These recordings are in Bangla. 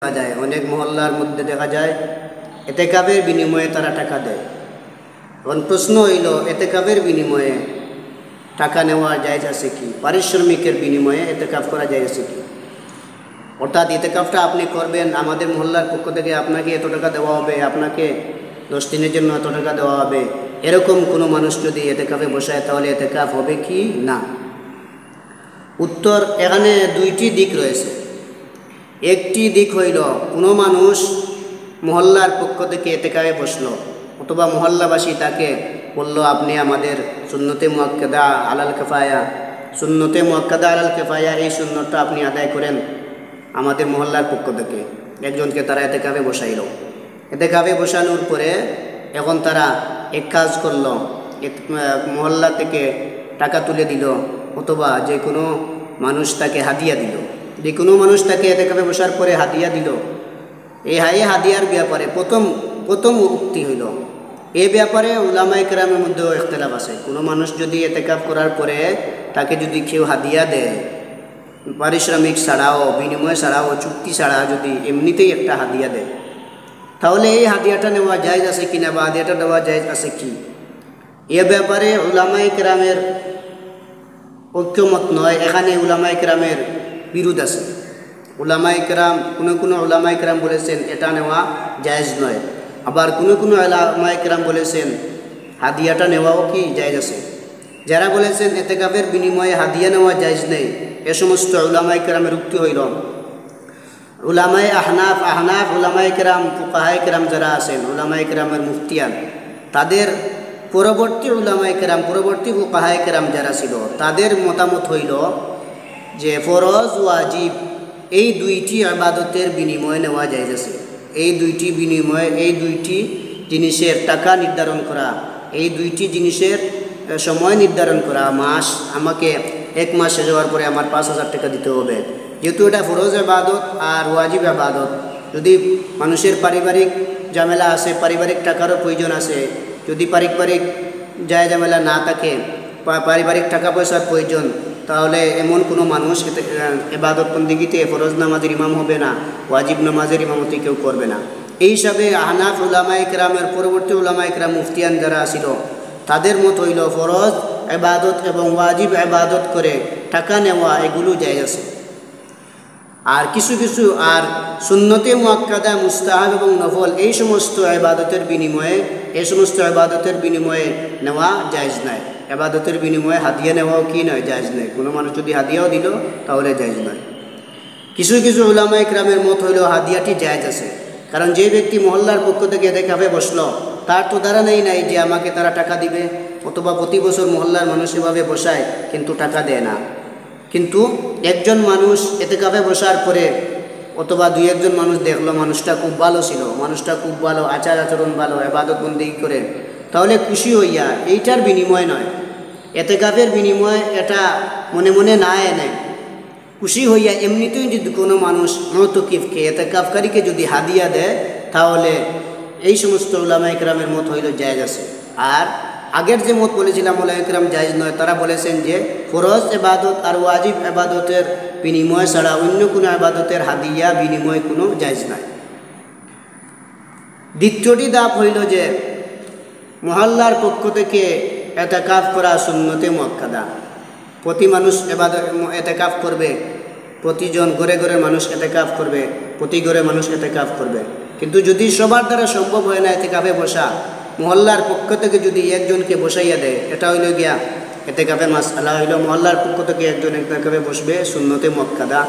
দেখা যায় অনেক মহল্লার মধ্যে দেখা যায় এতেকাবের বিনিময়ে তারা টাকা দেয়। এখন প্রশ্ন হইল এতেকাবের বিনিময়ে টাকা নেওয়া জায়েজ আছে কি? পারিশ্রমিকের বিনিময়ে এতেকাব করা জায়েজ আছে কি? অর্থাৎ এতেকাবটা আপনি করবেন, আমাদের মহল্লার পক্ষ থেকে আপনাকে এত টাকা দেওয়া হবে, আপনাকে 10 দিনের জন্য এত টাকা দেওয়া হবে, এরকম কোনো মানুষ যদি এতেকাবে বসায় তাহলে এতেকাব হবে কি না? উত্তর, এখানে দুইটি দিক রয়েছে। একটি দিক হইল কোনো মানুষ মহল্লার পক্ষ থেকে এতেকাবে বসলো অথবা মহল্লাবাসী তাকে বলল আপনি আমাদের সুন্নতে মুআক্কাদা আলাল কিফায়া এই সুন্নতটা আপনি আদায় করেন আমাদের মহল্লার পক্ষ থেকে। একজনকে তারা এতেকাবে বসাইল। এতেকাবে বসানোর পরে এখন তারা এক কাজ করল, মহল্লা থেকে টাকা তুলে দিল অথবা যে কোনো মানুষ তাকে হাদিয়া দিল। যে কোনো মানুষ তাকে এতেকাবে বসার পরে হাদিয়া দিল। এই হাদিয়ার ব্যাপারে প্রথম উক্তি হইল, এ ব্যাপারে উলামায়ে কেরামের মধ্যেও ইখতিলাফ আছে। কোনো মানুষ যদি এতেকাব করার পরে তাকে যদি কেউ হাদিয়া দেয়, পারিশ্রমিক ছাড়াও, বিনিময় ছাড়াও, চুক্তি ছাড়া যদি এমনিতেই একটা হাদিয়া দেয়, তাহলে এই হাদিয়াটা নেওয়া জায়েজ আছে কিনা বা হাদিয়াটা দেওয়া জায়েজ আছে কি, এ ব্যাপারে উলামায়ে কেরামের ঐক্যমত নয়। এখানে উলামায়ে কেরামের বিরোধ আছে। উলামায়ে কেরাম কোনো উলামায়ে কেরাম বলেছেন এটা নেওয়া জায়েজ নয়, আবার কোনো উলামায়ে কেরাম বলেছেন হাদিয়াটা নেওয়াও কি জায়েজ আছে। যারা বলেছেন এতেকাবের বিনিময়ে হাদিয়া নেওয়া জায়েজ নেই, এ সমস্ত উলামায়ে কেরামের উক্তি হইল উলামায়ে আহনাফ উলামায়ে কেরাম, ফুকাহায়ে কেরাম যারা আছেন, উলামায়ে কেরামের মুফতিয়ান, তাদের পরবর্তী উলামায়ে কেরাম, পরবর্তী ফুকাহায়ে কেরাম যারা ছিল, তাদের মতামত হইল যে ফরজ ওয়াজিব এই দুইটি ইবাদতের বিনিময়ে নেওয়া জায়েজ আছে। এই দুইটি বিনিময়ে, এই দুইটি জিনিসের টাকা নির্ধারণ করা, এই দুইটি জিনিসের সময় নির্ধারণ করা, মাস, আমাকে 1 মাস শেষ হওয়ার পরে আমার 5,000 টাকা দিতে হবে, যেহেতু এটা ফরজ ইবাদত আর ওয়াজিব ইবাদত। যদি মানুষের পারিবারিক ঝামেলা আছে, পারিবারিক টাকারও প্রয়োজন আছে, যদি পারিবারিক ঝামেলা না থাকে, পারিবারিক টাকা পয়সার প্রয়োজন, তাহলে এমন কোনো মানুষ ইবাদত বন্দেগীতে ফরজ নামাজের ইমাম হবে না, ওয়াজিব নামাজের ইমামতি কেউ করবে না। এই হিসাবে আহনাফ উলামায়ে কেরামের পরবর্তী উলামায়ে কেরাম মুফতিয়ান যারা ছিল, তাদের মত হইল ফরজ ইবাদত এবং ওয়াজিব ইবাদত করে টাকা নেওয়া এগুলো জায়েজ আছে। আর কিছু আর সুন্নতে মুআক্কাদা, মুস্তাহাব এবং নফল এই সমস্ত ইবাদতের বিনিময়ে নেওয়া জায়েজ নাই। ইবাদতের বিনিময়ে হাদিয়া নেওয়াও কি নয়, জায়েজ নয়। কোনো মানুষ যদি হাদিয়াও দিল তাহলে জায়েজ নয়। কিছু উলামায়ে কেরামের মত হইল হাদিয়াটি জায়েজ আছে, কারণ যে ব্যক্তি মহল্লার পক্ষ থেকে এতেকাবে বসলো, তার তো ধারণাই নাই যে আমাকে তারা টাকা দিবে, অথবা প্রতি বছর মহল্লার মানুষ এভাবে বসায় কিন্তু টাকা দেয় না। কিন্তু একজন মানুষ এতেকাবে বসার পরে অথবা 2-1 মানুষ দেখলো মানুষটা খুব ভালো ছিল, মানুষটা খুব ভালো, আচার আচরণ ভালো, ইবাদত বন্দেগী করে, তাহলে খুশি হইয়া, এইটার বিনিময় নয়, এতেকাবের বিনিময় এটা মনে মনে না এনে খুশি হইয়া এমনিতেই যদি কোনো মানুষ মুতাকিফকে, এতেকাবকারীকে যদি হাদিয়া দেয়, তাহলে এই সমস্ত উলামায়ে কেরামের মত হইল জায়েজ আছে। আর আগের যে মত বলেছিলাম উলামায়ে কেরাম জায়েজ নয়, তারা বলেছেন যে ফরজ ইবাদত আর ওয়াজিব ইবাদতের বিনিময় ছাড়া অন্য কোনো ইবাদতের হাদিয়া বিনিময় কোনো জায়েজ নাই। দ্বিতীয়টি ধাপ হইল যে মহল্লার পক্ষ থেকে এতেকাব করা সুন্নতে মুআক্কাদা। প্রতি মানুষ এতেকাব করবে, প্রতিজন ঘরে ঘরে মানুষ এতেকাব করবে, প্রতি ঘরে মানুষ এতেকাব করবে। কিন্তু যদি সবার দ্বারা সম্ভব হয় না এতেকাবে বসা, মহল্লার পক্ষ থেকে যদি একজনকে বসাইয়া দেয়, এটা হইল গিয়া এতেকাবের মাসআলা হইল মহল্লার পক্ষ থেকে একজন এতেকাবে বসবে সুন্নতে মুআক্কাদা।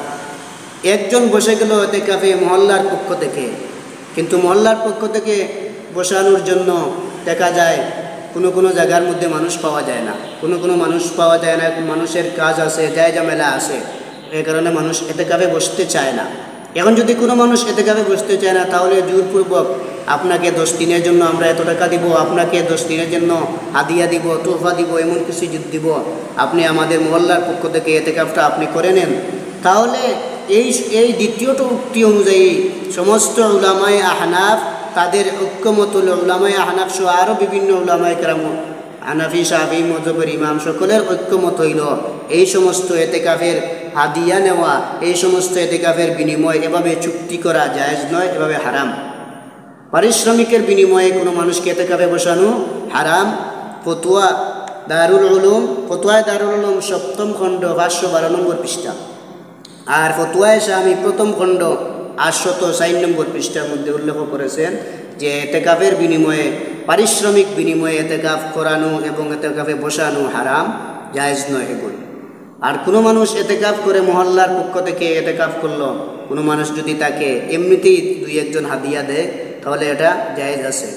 একজন বসে গেল এতেকাবে মহল্লার পক্ষ থেকে, কিন্তু মহল্লার পক্ষ থেকে বসানোর জন্য দেখা যায় কোনো জায়গার মধ্যে মানুষ পাওয়া যায় না, কোনো মানুষ পাওয়া যায় না, মানুষের কাজ আছে, ঝামেলা আছে, এই কারণে মানুষ এতেকাবে বসতে চায় না। এখন যদি কোনো মানুষ এতেকাবে বসতে চায় না, তাহলে জোরপূর্বক আপনাকে 10 দিনের জন্য আমরা এত টাকা দিব, আপনাকে 10 দিনের জন্য হাদিয়া দিব, তোহফা দিব, এমন কিছু দিব, আপনি আমাদের মহল্লার পক্ষ থেকে এতেকাবটা আপনি করে নেন, তাহলে এই দ্বিতীয়টা উক্তি অনুযায়ী সমস্ত উলামায়ে আহনাফ, তাদের ঐক্যমত উলামায়ে আহনাফ সহ আরও বিভিন্ন উলামায়ে কেরাম হানাফি শাফি মযহবের ইমাম সকলের ঐক্যমত হইল এই সমস্ত এতেকাফের হাদিয়া নেওয়া, এই সমস্ত এতেকাফের বিনিময় এভাবে চুক্তি করা জায়েজ নয়, এভাবে হারাম। পারিশ্রমিকের বিনিময়ে কোনো মানুষকে এতেকাফে বসানো হারাম। ফতোয়া দারুল উলুম, ফতোয়ায়ে দারুল উলুম 7ম খণ্ড 512 নম্বর পৃষ্ঠা, আর ফতোয়ায়ে শামী 1ম খণ্ড 804 নম্বর পৃষ্ঠার মধ্যে উল্লেখ করেছেন যে এতেকাফের বিনিময়ে, পারিশ্রমিক বিনিময়ে এতেকাফ করানো এবং এতেকাফে বসানো হারাম, জায়েজ নয় এগুলো। আর কোনো মানুষ এতেকাফ করে মহল্লার পক্ষ থেকে এতেকাফ করলো, কোনো মানুষ যদি তাকে এমনিতেই 2-1 জন হাদিয়া দেয় তাহলে এটা জায়েজ আছে।